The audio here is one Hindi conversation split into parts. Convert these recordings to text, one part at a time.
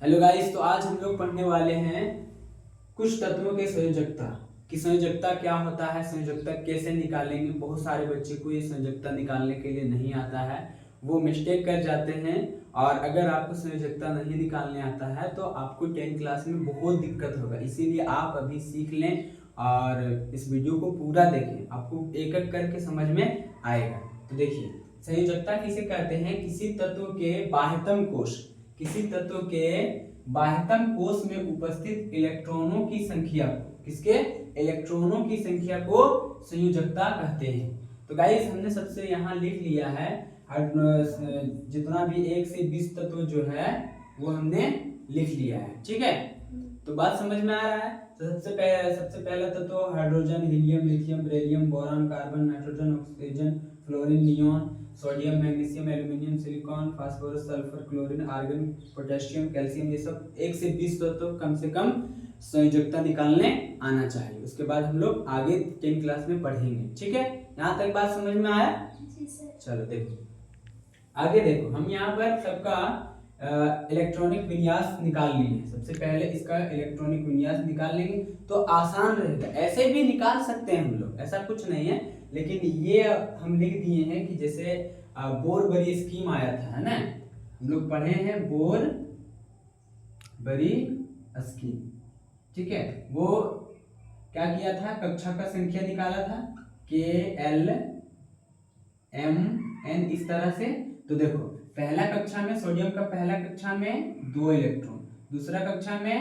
हेलो गाइस, तो आज हम लोग पढ़ने वाले हैं कुछ तत्वों के संयोजकता कि संयोजकता क्या होता है, संयोजकता कैसे निकालेंगे। बहुत सारे बच्चे को ये संयोजकता निकालने के लिए नहीं आता है, वो मिस्टेक कर जाते हैं। और अगर आपको संयोजकता नहीं निकालने आता है तो आपको 10th क्लास में बहुत दिक्कत होगा। इसीलिए आप अभी सीख लें और इस वीडियो को पूरा देखें, आपको एक एक करके समझ में आएगा। तो देखिए, संयोजकता किसे कहते हैं? किसी तत्व के बाह्यतम कोश, किसी तत्व के बाह्यतम कोश में उपस्थित इलेक्ट्रॉनों की संख्या को, किसके इलेक्ट्रॉनों की संख्या को संयोजकता कहते हैं। तो गाइस, हमने सबसे यहाँ लिख लिया है जितना भी 1 से 20 तत्व जो है वो हमने लिख लिया है। ठीक है, तो बात समझ में आ रहा है। तो सबसे पहला तत्व hydrogen, helium, lithium, beryllium, boron, carbon, nitrogen, oxygen, fluorine, neon, sodium, magnesium, aluminium, silicon, phosphorus, sulphur, chlorine, argon, potassium, calcium, ये सब 1 से 20 तत्व कम से कम संयोजकता निकालने आना चाहिए। उसके बाद हम लोग आगे 10 क्लास में पढ़ेंगे। ठीक है, यहाँ तक बात समझ में आया? चलो देखो, आगे देखो, हम यहाँ पर सबका इलेक्ट्रॉनिक विन्यास निकाल लिए। सबसे पहले इसका इलेक्ट्रॉनिक विन्यास निकाल लेंगे तो आसान रहेगा। ऐसे भी निकाल सकते हैं हम लोग, ऐसा कुछ नहीं है, लेकिन ये हम लिख दिए हैं कि जैसे बोर-बरी स्कीम आया था, है ना, हम लोग पढ़े हैं बोर-बरी स्कीम। ठीक है, वो क्या किया था, कक्षा का संख्या निकाला था KLMN इस तरह से। तो देखो, पहला कक्षा में सोडियम का पहला कक्षा में 2 इलेक्ट्रॉन, दूसरा कक्षा में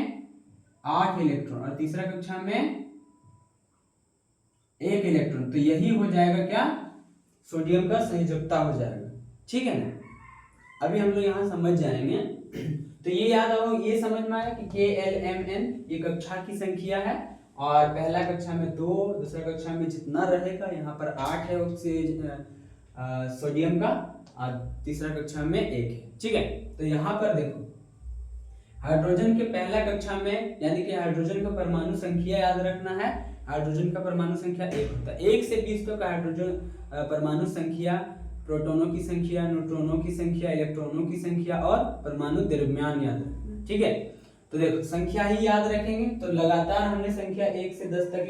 8 इलेक्ट्रॉन और तीसरा कक्षा में 1 इलेक्ट्रॉन। तो यही हो जाएगा क्या, सोडियम का संयोजकता हो जाएगा। ठीक है ना, अभी हम लोग यहाँ समझ जाएंगे। तो ये याद आओ, ये समझ में आया कि KLMN ये कक्षा की संख्या है और पहला कक्षा में 2, दूसरा कक्षा में जितना रहेगा यहाँ पर 8 है सोडियम का और तीसरा कक्षा में 1 है। ठीक है, तो यहाँ पर देखो, हाइड्रोजन के पहला कक्षा में, यानी कि हाइड्रोजन का परमाणु संख्या याद रखना है। हाइड्रोजन का परमाणु संख्या 1 होता है। 1 से 20 तक हाइड्रोजन परमाणु संख्या, प्रोटॉनों की संख्या, न्यूट्रॉनों की संख्या, इलेक्ट्रॉनों की संख्या और परमाणु द्रव्यमान याद रखना। ठीक है, तो देखो, संख्या ही याद रखेंगे तो लगातार हमने संख्या 1 से 10 तक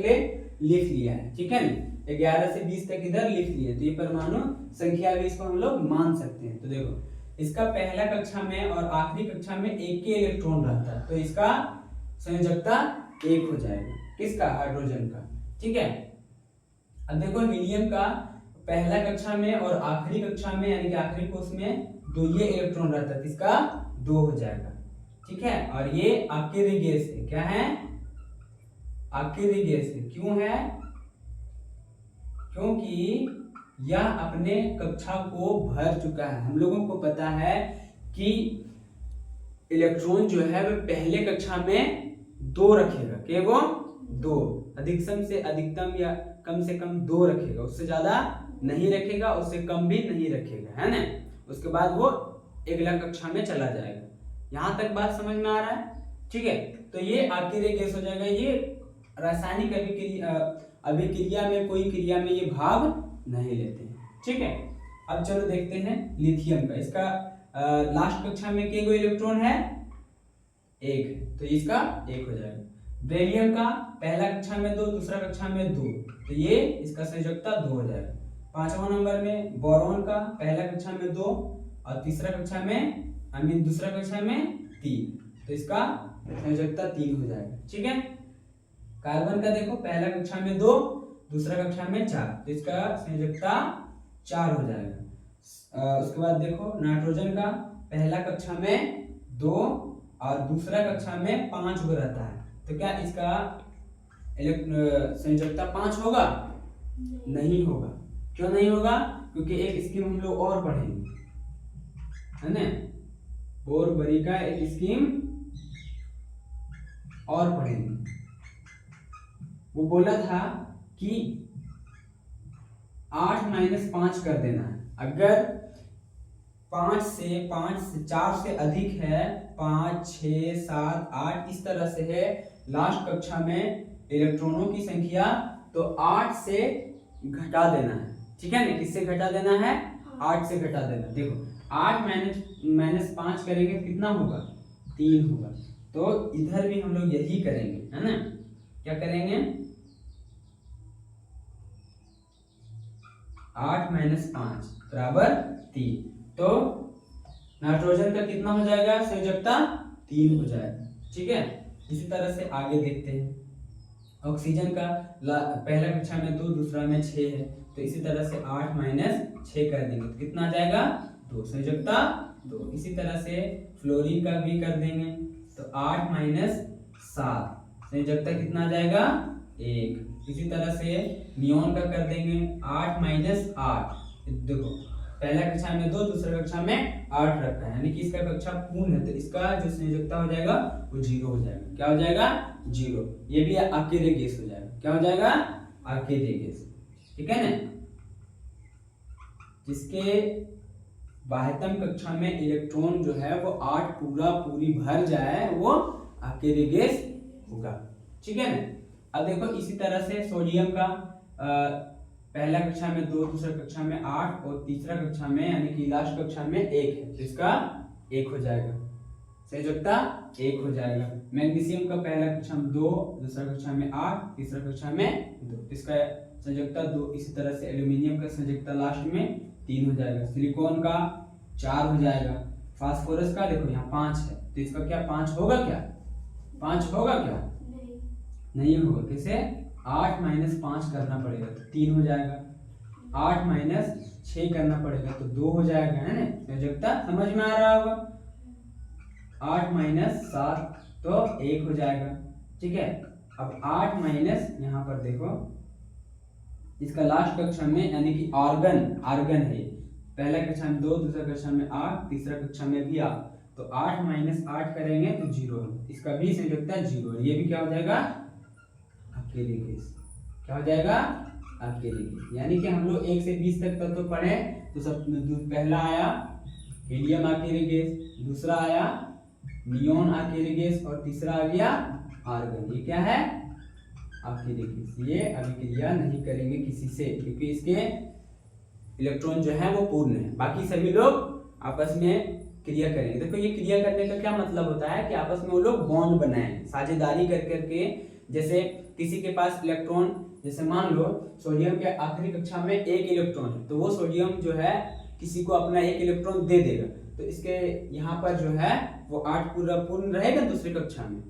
लिख लिया है। ठीक है ना, 11 से 20 तक इधर लिख लिए, तो ये परमाणु संख्या भी इसको हम लोग मान सकते हैं। तो देखो, इसका पहला कक्षा में और आखिरी कक्षा में 1 के इलेक्ट्रॉन रहता है, तो इसका संयोजकता 1 हो जाएगा। किसका? हाइड्रोजन का। ठीक है, अब देखो, हीलियम का पहला कक्षा में और आखिरी कक्षा में, यानी कि आखिरी कोश में 2 ये इलेक्ट्रॉन रहता है, इसका 2 हो जाएगा। ठीक है, और ये अकेली गैस है। क्या है? अकेली गैस है। क्यों है? क्योंकि यह अपने कक्षा को भर चुका है। हम लोगों को पता है कि इलेक्ट्रॉन जो है वह पहले कक्षा में 2 रखेगा। क्या वो? 2, अधिकतम से अधिकतम या कम से कम 2 रखेगा, उससे ज्यादा नहीं रखेगा, उससे कम भी नहीं रखेगा, है ना। उसके बाद वो अगला कक्षा में चला जाएगा। यहाँ तक बात समझ में आ रहा है? ठीक है, तो ये अकेले गैस हो जाएगा। ये रासायनिक अभिक्रिया में, कोई क्रिया में ये भाग नहीं लेते हैं। ठीक है, अब चलो देखते हैं लिथियम का। इसका लास्ट कक्षा में कितने इलेक्ट्रॉन है? 1, तो इसका 1 हो जाएगा। बेरिलियम का पहला कक्षा में 2, दूसरा कक्षा में 2, तो ये इसका संयोजकता 2 हो जाएगा। 5वां नंबर में बोरॉन का पहला कक्षा में 2 और तीसरा कक्षा में, दूसरा कक्षा में 3, तो इसका संयोजकता 3 हो जाएगा। ठीक है, कार्बन का देखो, पहला कक्षा में 2, दूसरा कक्षा में 4, तो इसका संयोजकता 4 हो जाएगा। उसके बाद देखो, नाइट्रोजन का पहला कक्षा में 2 और दूसरा कक्षा में 5 हो रहता है, तो क्या इसका संयोजकता 5 होगा? नहीं होगा। क्यों नहीं होगा? क्योंकि एक स्कीम हम लोग और पढ़ेंगे, है ना, बोर-बरी का एक स्कीम और पढ़ेंगे। वो बोला था कि 8 - 5 कर देना है। अगर 4 से अधिक है, 5, 6, 7, 8 इस तरह से है लास्ट कक्षा में इलेक्ट्रॉनों की संख्या, तो 8 से घटा देना है। ठीक है ना, किससे घटा देना है? 8 से घटा देना। देखो, 8 - 5 करेंगे कितना होगा? 3 होगा। तो इधर भी हम लोग यही करेंगे, है ना। क्या करेंगे, 8 - 5 बराबर 3। तो नाइट्रोजन का कितना हो जाएगा संयोजकता, 3 हो जाएगा। ठीक है, इसी तरह से आगे देखते हैं। ऑक्सीजन का पहला कक्षा में 2, दूसरा में 6 है, तो इसी तरह से 8 - 6 कर देंगे तो कितना आ जाएगा 2, संयोजकता 2। इसी तरह से फ्लोरीन का भी कर देंगे तो 8 - 7, संयोजकता कितना आ जाएगा 1। इसी तरह से नियोन का कर देंगे 8 - 8, देखो पहला कक्षा में 2, दूसरा कक्षा में 8 रखा है, यानी कि इसका कक्षा पूर्ण है, तो इसका जो संयोजकता हो जाएगा वो 0 हो जाएगा। क्या हो जाएगा 0। ये भी अकेले गैस हो जाएगा। क्या हो जाएगा अकेले गैस। ठीक है ना। जिसके बाह्यतम कक्षा में इलेक्ट्रॉन जो है वो 8 पूरी भर जाए वो अकेले गैस होगा। ठीक है ना। अब देखो इसी तरह से सोडियम का पहला कक्षा में 2, दूसरा कक्षा में 8 और तीसरा कक्षा में यानी कि लास्ट कक्षा में 1 है, तो इसका 1 हो जाएगा, संयोजकता 1 हो जाएगा। मैग्नीशियम का पहला कक्षा में 2, दूसरा कक्षा में 8, तीसरा कक्षा में 2, इसका संयोजकता 2। इसी तरह से एल्यूमिनियम का संयोजकता लास्ट में 3 हो जाएगा। सिलिकॉन का 4 हो जाएगा। फास्फोरस का देखो यहाँ 5 है, तो इसका क्या 5 होगा, क्या 5 होगा, क्या नहीं होगा। कैसे 8 - 5 करना पड़ेगा तो 3 हो जाएगा। 8 - 6 करना पड़ेगा तो 2 हो जाएगा, है ना। संयोजकता समझ में आ रहा होगा। 8 - 7 तो 1 हो जाएगा। ठीक है। अब 8 - यहाँ पर देखो इसका लास्ट कक्षा में यानी कि आर्गन है, पहला कक्षा में 2, दूसरा कक्षा में 8, तीसरा कक्षा में भी 8, तो 8 - 8 करेंगे तो 0 है, इसका भी संयोजकता 0 है। ये भी क्या हो जाएगा अकेले गैस। क्या हो जाएगा अकेले गैस। यानी कि हम लोग 1 से 20 तक तत्व पढ़े तो सब पहला आया हीलियम अकेले गैस, दूसरा आया नियोन अकेले गैस और तीसरा आ गया आर्गन। ये क्या है अकेले गैस। ये अभिक्रिया नहीं करेंगे किसी से क्योंकि इसके इलेक्ट्रॉन जो है वो पूर्ण है, बाकी सभी लोग आपस में क्रिया करेंगे। देखो ये क्रिया करने का क्या मतलब होता है कि आपस में वो लोग बॉन्ड बनाएंगे साझेदारी कर करके। जैसे किसी के पास इलेक्ट्रॉन, जैसे मान लो सोडियम के आखिरी कक्षा में 1 इलेक्ट्रॉन है, तो वो सोडियम जो है किसी को अपना 1 इलेक्ट्रॉन दे देगा, तो इसके यहाँ पर जो है वो 8 पूर्ण रहेगा दूसरी कक्षा में।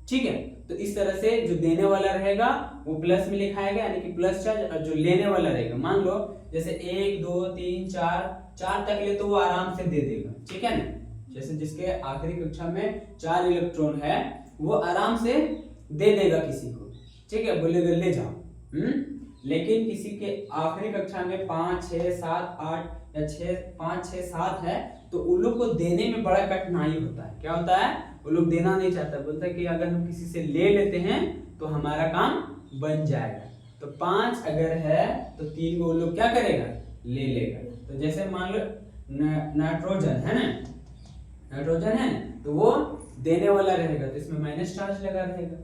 ठीक है। तो इस तरह से जो देने वाला रहेगा वो प्लस में लिखाएगा यानी कि प्लस चार्ज, और जो लेने वाला रहेगा मान लो जैसे 1 2 3 4 तक ले तो वो आराम से दे देगा। ठीक है ना। जैसे जिसके आखिरी कक्षा में 4 इलेक्ट्रॉन है वो आराम से दे देगा किसी को। ठीक है, बोलेगा ले जाओ। लेकिन किसी के आखिरी कक्षा में 5 6 7 8 या 5 6 7 है तो उन लोग को देने में बड़ा कठिनाई होता है। क्या होता है, वो लोग देना नहीं चाहता, बोलता है कि अगर हम किसी से ले लेते हैं तो हमारा काम बन जाएगा। तो 5 अगर है तो 3 को वो लोग क्या करेगा ले लेगा। तो जैसे मान लो नाइट्रोजन है ना, नाइट्रोजन है तो वो देने वाला रहेगा तो इसमें माइनस चार्ज लगा रहेगा।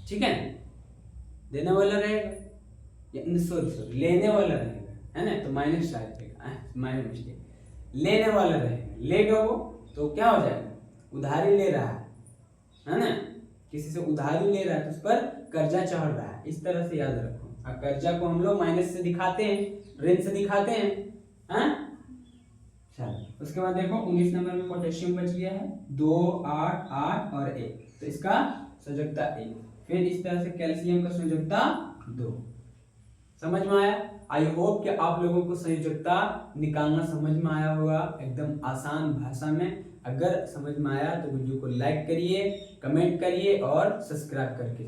ठीक है, देने वाला रहेगा, सॉरी लेने वाला रहेगा, है ना, तो माइनस चार्ज रहेगा, माइनस मिस्टेक, लेने वाला रहेगा, लेगा वो तो क्या हो जाएगा उधारी ले रहा है ना, किसी से उधारी ले रहा है तो उस पर कर्जा चढ़ रहा है। इस तरह से याद रखो। और कर्जा को हम लोग माइनस से दिखाते हैं, ऋण से दिखाते हैं, हाँ। चलो उसके बाद देखो 19 नंबर में पोटेशियम बच गया है 2 8 8 और 1, तो इसका संयोजकता 1। फिर इस तरह से कैल्शियम का संयोजकता 2। समझ में आया? आई होप कि आप लोगों को संयोजकता निकालना समझ में आया होगा एकदम आसान भाषा में। अगर समझ में आया तो वीडियो को लाइक करिए, कमेंट करिए और सब्सक्राइब करके